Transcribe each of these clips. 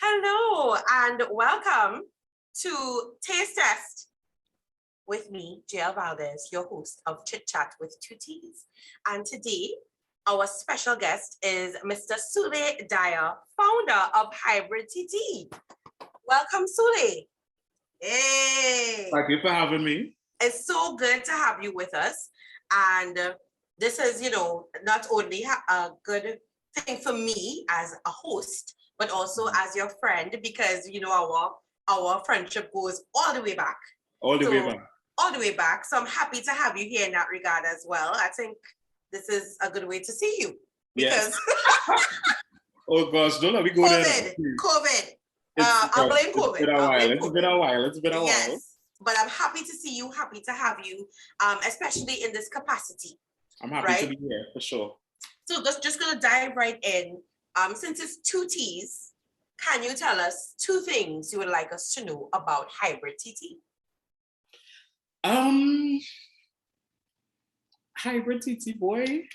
Hello and welcome to Taste Test with me, JL Valdez, your host of Chit Chat with two T's. And today, our special guest is Mr. Sule Dyer, founder of Hybrid TT. Welcome, Sule. Hey. Thank you for having me. It's so good to have you with us. And this is, not only a good thing for me as a host, but also as your friend, because our friendship goes all the way back. All the way back. So I'm happy to have you here in that regard as well. I think this is a good way to see you. Because oh gosh, don't let me go there. COVID. I'll blame COVID. It's been a while. Yes, but I'm happy to see you, happy to have you, especially in this capacity. I'm happy to be here, for sure. So just going to dive right in. Since it's two T's, can you tell us two things you would like us to know about Hybrid TT? Hybrid TT, boy.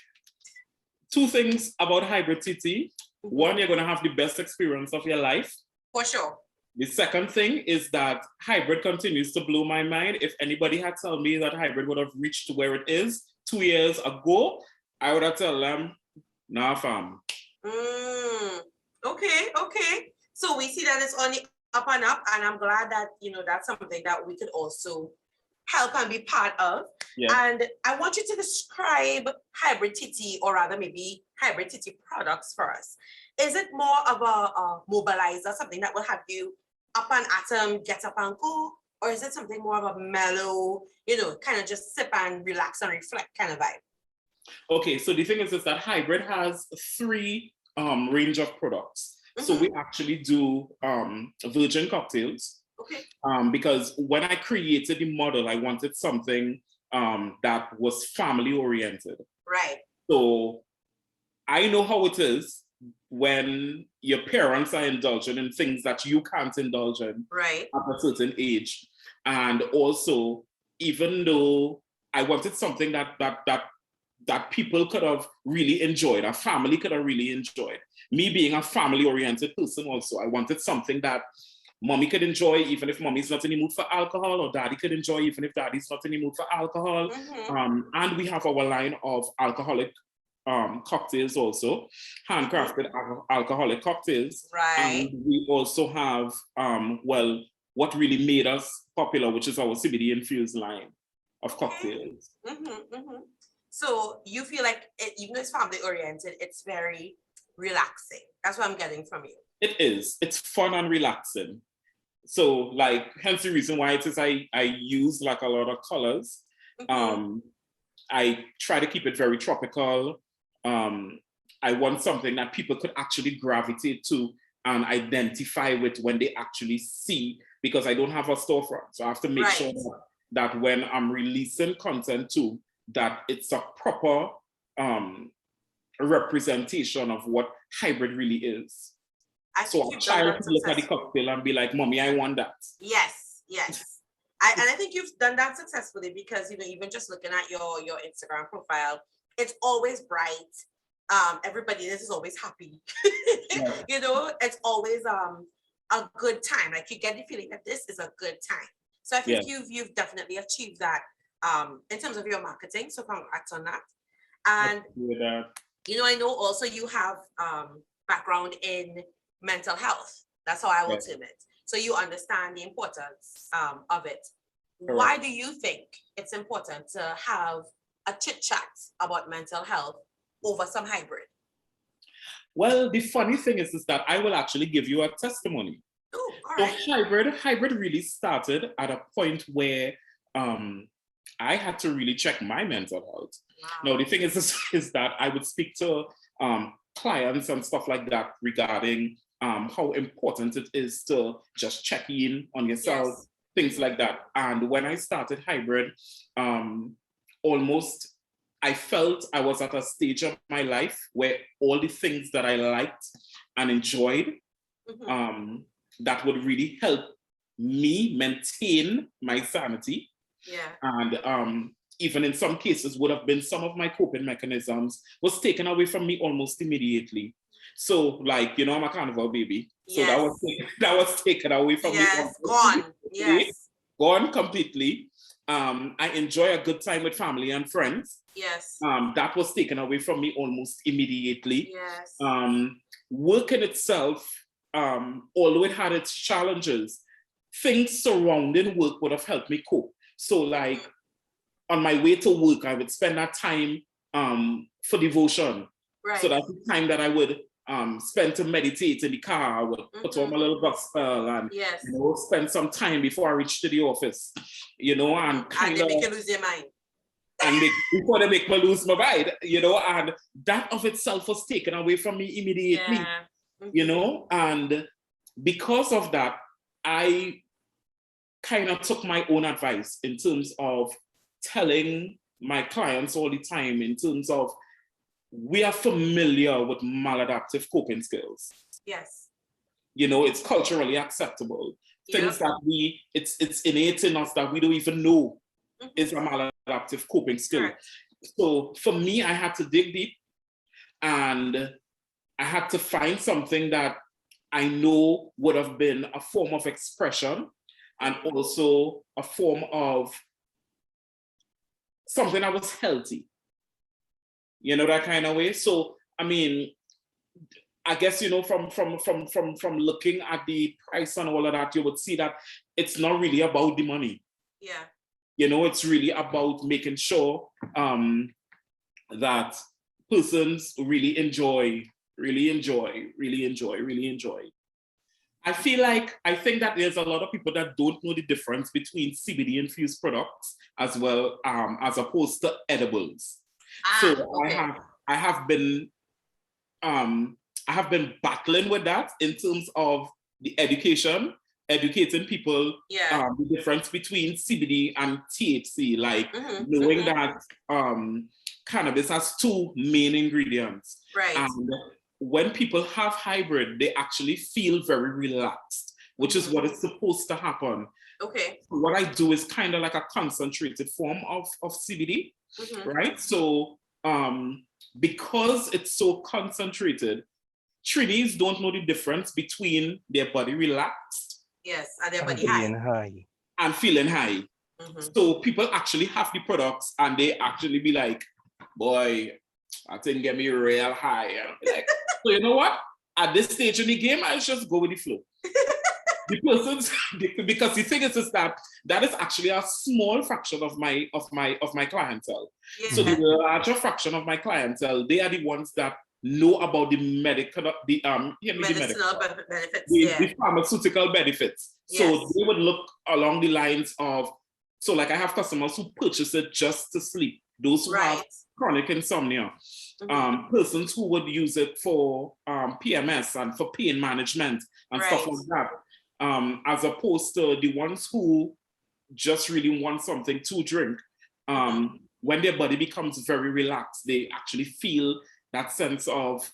Two things about Hybrid TT. One, you're going to have the best experience of your life. For sure. The second thing is that Hybrid continues to blow my mind. If anybody had told me that Hybrid would have reached where it is 2 years ago, I would have told them, nah, fam. Okay. So we see that it's only up and up, and I'm glad that, that's something that we could also help and be part of. Yeah. And I want you to describe Hybrid TT, or rather maybe Hybrid TT products for us. Is it more of a mobilizer, something that will have you up and atom, get up and go? Or is it something more of a mellow, kind of just sip and relax and reflect kind of vibe? Okay, so the thing is that Hybrid has three range of products. So we actually do virgin cocktails. Okay. Because when I created the model, I wanted something that was family oriented. Right. So I know how it is when your parents are indulging in things that you can't indulge in at a certain age. And also, even though I wanted something that people could have really enjoyed, a family could have really enjoyed. Me being a family-oriented person also, I wanted something that mommy could enjoy even if mommy's not in the mood for alcohol, or daddy could enjoy even if daddy's not in the mood for alcohol. And we have our line of alcoholic cocktails also, handcrafted alcoholic cocktails. Right. And we also have, what really made us popular, which is our CBD infused line of cocktails. So you feel like, even though it's family oriented, it's very relaxing. That's what I'm getting from you. It is. It's fun and relaxing. So hence the reason why it is I use a lot of colors. I try to keep it very tropical. I want something that people could actually gravitate to and identify with when they actually see, because I don't have a storefront. So I have to make sure that when I'm releasing content too, that it's a proper representation of what Hybrid really is. So a child can look at the cocktail and be like, Mommy, I want that. Yes. And I think you've done that successfully, because, even just looking at your Instagram profile, it's always bright. Everybody is always happy. It's always a good time. Like, you get the feeling that this is a good time. So I think you've definitely achieved that in terms of your marketing. So congrats on that. And I know also you have background in mental health. That's how I will term it. So you understand the importance of it. Correct. Why do you think it's important to have a chit chat about mental health over some Hybrid? Well, the funny thing is that I will actually give you a testimony. Oh, all right. So Hybrid really started at a point where I had to really check my mental health. Wow. Now, the thing is that I would speak to clients and stuff like that regarding how important it is to just check in on yourself, things like that. And when I started Hybrid, almost I felt I was at a stage of my life where all the things that I liked and enjoyed that would really help me maintain my sanity. Yeah. And even in some cases would have been some of my coping mechanisms was taken away from me almost immediately. So, like, you know, I'm a carnival baby. So yes. that was taken away from me. Yes, gone. Yes. Gone completely. I enjoy a good time with family and friends. Yes. That was taken away from me almost immediately. Yes. Work in itself, although it had its challenges, things surrounding work would have helped me cope. So, like, on my way to work, I would spend that time for devotion. Right. So that's the time that I would spend to meditate in the car. I would put on my little gospel and yes. you know, spend some time before I reach to the office. You know, and kind of make you lose your mind. And before they make me lose my mind, you know, and that of itself was taken away from me immediately. Yeah. You know, and because of that, I kind of took my own advice in terms of telling my clients all the time in terms of we are familiar with maladaptive coping skills. Yes. You know, it's culturally acceptable. Yep. Things that it's innate in us that we don't even know is a maladaptive coping skill. Correct. So for me, I had to dig deep and I had to find something that I know would have been a form of expression and also a form of something that was healthy, you know, that kind of way. So, I mean, I guess, you know, from looking at the price and all of that, you would see that it's not really about the money. Yeah. You know, it's really about making sure that persons really enjoy. I think that there's a lot of people that don't know the difference between CBD infused products as well as opposed to edibles. So okay. I have been battling with that in terms of the educating people the difference between CBD and THC, like knowing that cannabis has two main ingredients. Right. And when people have hybrid, they actually feel very relaxed, which is what is supposed to happen. Okay. What I do is kind of like a concentrated form of CBD, right? So because it's so concentrated, Trinis don't know the difference between their body relaxed. Yes, and their body high. And feeling high. So people actually have the products and they actually be like, boy, I think get me real high. And I'm like, so you know what? At this stage in the game, I just go with the flow. The persons, because the thing is that is actually a small fraction of my clientele. Yeah. So the larger fraction of my clientele, they are the ones that know about the medicinal benefits, the pharmaceutical benefits. Yes. So they would look along the lines of, so like I have customers who purchase it just to sleep. Those who have chronic insomnia, persons who would use it for PMS and for pain management and stuff like that. As opposed to the ones who just really want something to drink. When their body becomes very relaxed, they actually feel that sense of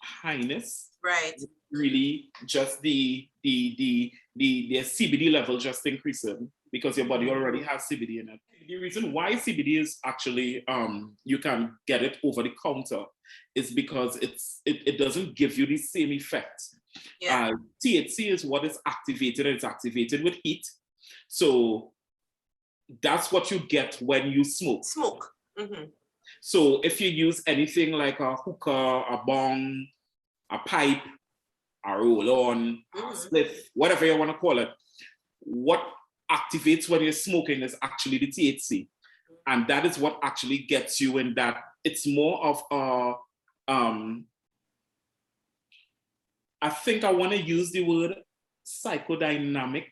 highness. Right. Really just the CBD level just increasing because your body already has CBD in it. The reason why CBD is actually you can get it over the counter is because it doesn't give you the same effect. Yeah. THC is what is activated, and it's activated with heat. So that's what you get when you smoke. So if you use anything like a hookah, a bong, a pipe, a roll-on, a spliff, whatever you want to call it, what activates when you're smoking is actually the THC. And that is what actually gets you in that. It's more of a, I think I want to use the word psychodynamic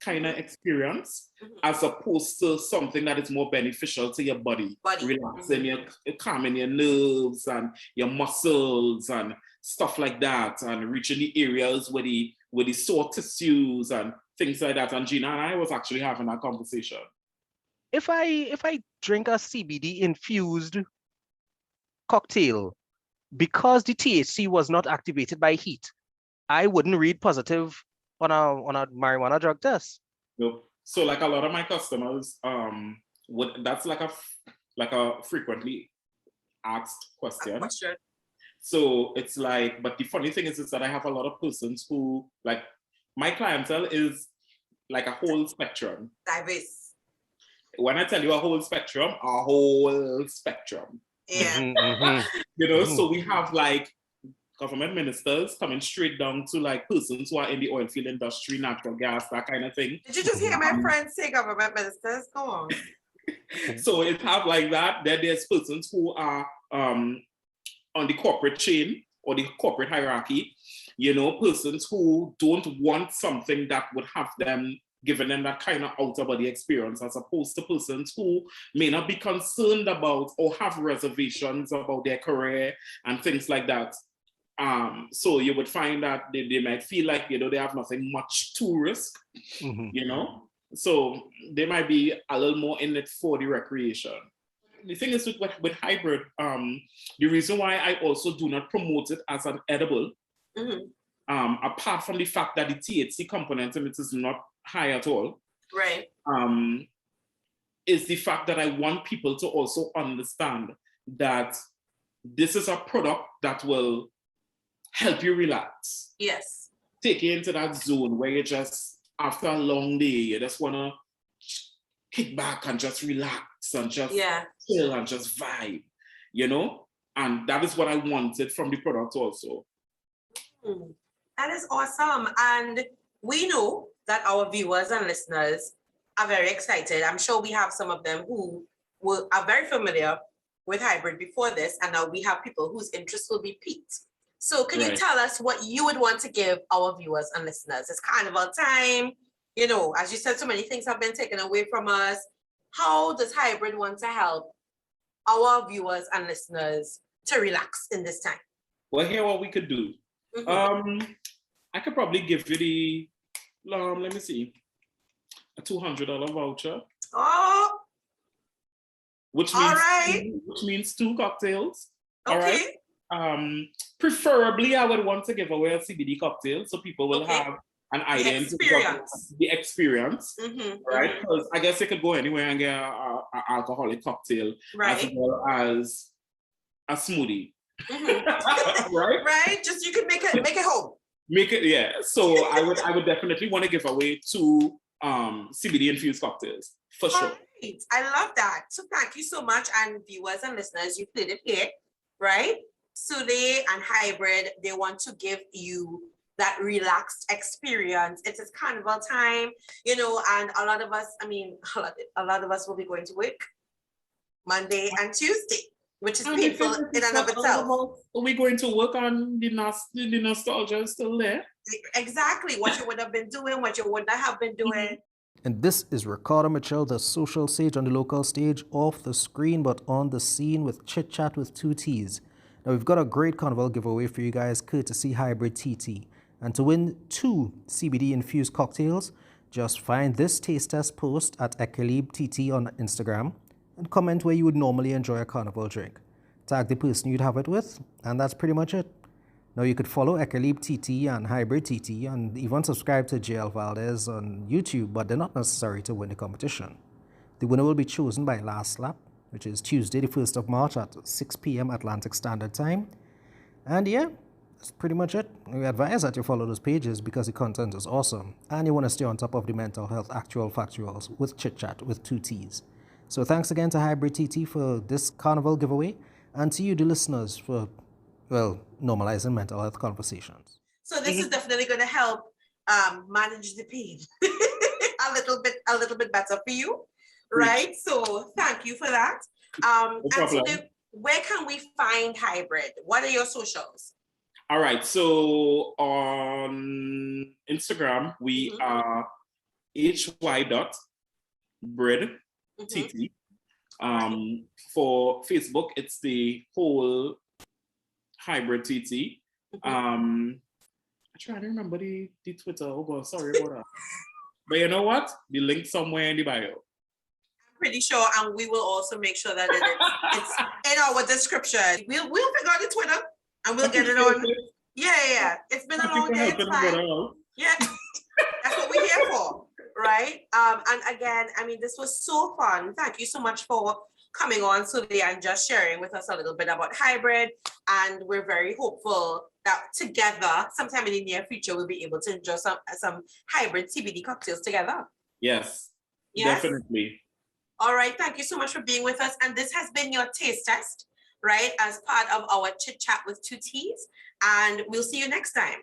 kind of experience as opposed to something that is more beneficial to your body. Relaxing, you're calming your nerves and your muscles and stuff like that, and reaching the areas where the sore tissues and things like that. And Gina and I was actually having that conversation. If I drink a CBD infused cocktail, because the THC was not activated by heat, I wouldn't read positive on a marijuana drug test. Nope. So like a lot of my customers, that's like a frequently asked question. So it's like, but the funny thing is that I have a lot of persons who, like, my clientele is like a whole spectrum. Diverse. When I tell you a whole spectrum, a whole spectrum. Yeah. You know, so we have like government ministers coming straight down to like persons who are in the oil field industry, natural gas, that kind of thing. Did you just hear my friend say government ministers? Go on. So it have like that. Then there's persons who are on the corporate chain or the corporate hierarchy, you know, persons who don't want something that would have them giving them that kind of outer body experience, as opposed to persons who may not be concerned about or have reservations about their career and things like that. So you would find that they might feel like, you know, they have nothing much to risk, you know, so they might be a little more in it for the recreation. The thing is with hybrid, the reason why I also do not promote it as an edible, apart from the fact that the THC component in it is not high at all, right? Is the fact that I want people to also understand that this is a product that will help you relax. Yes. Take you into that zone where you just, after a long day, you just want to kick back and just relax and just chill and just vibe, you know? And that is what I wanted from the product also. That is awesome. And we know that our viewers and listeners are very excited. I'm sure we have some of them who are very familiar with hybrid before this, and now we have people whose interest will be piqued. So can you tell us what you would want to give our viewers and listeners? It's carnival time. You know, as you said, so many things have been taken away from us. How does hybrid want to help our viewers and listeners to relax in this time? Well, here what we could do. I could probably give you the, let me see, a $200 voucher. Oh, which means 2 cocktails. Okay. All right. Preferably, I would want to give away a CBD cocktail so people will have an idea into the experience, right? Because I guess they could go anywhere and get an alcoholic cocktail, as well as a smoothie. Right? Right. Just you can make it home. Make it, yeah. So I would definitely want to give away 2 CBD infused cocktails for sure. Right. I love that. So thank you so much, and viewers and listeners, you played it here, right? Sule and Hybrid, they want to give you that relaxed experience. It is carnival time, you know, and a lot of us, I mean, a lot of us will be going to work Monday and Tuesday, which is painful in and of itself. Are we going to work on the nostalgia still there? Exactly. What you would have been doing, what you would not have been doing. And this is Ricardo Mitchell, the social sage on the local stage, off the screen but on the scene with Chit Chat with 2 T's. Now we've got a great carnival giveaway for you guys, courtesy Hybrid TT. And to win 2 CBD infused cocktails, just find this taste test post at Equilibre TT on Instagram and comment where you would normally enjoy a carnival drink. Tag the person you'd have it with, and that's pretty much it. Now you could follow Equilibre TT and Hybrid TT and even subscribe to JL Valdez on YouTube, but they're not necessary to win the competition. The winner will be chosen by last lap, which is Tuesday the 1st of March at 6 p.m. Atlantic Standard Time. And yeah, that's pretty much it. We advise that you follow those pages because the content is awesome and you want to stay on top of the mental health actual factuals with Chit Chat with 2 T's. So thanks again to Hybrid TT for this carnival giveaway, and to you, the listeners, for, well, normalizing mental health conversations. So this is definitely going to help manage the pain a little bit better for you, right? So thank you for that. And so where can we find Hybrid? What are your socials? All right. So on Instagram, we are hy.bread. TT. For Facebook, it's the whole Hybrid TT. I'm trying to remember the Twitter. Oh God, sorry about that. But you know what? The link somewhere in the bio. I'm pretty sure, and we will also make sure that it's in our description. We'll figure out the Twitter and we'll get it on. Yeah. It's been a long day. It's fine. Yeah, that's what we're here for. Right. And again, I mean, this was so fun. Thank you so much for coming on today and just sharing with us a little bit about hybrid. And we're very hopeful that together, sometime in the near future, we'll be able to enjoy some hybrid CBD cocktails together. Yes, definitely. All right. Thank you so much for being with us. And this has been your taste test, right? As part of our Chit Chat with 2 T's. And we'll see you next time.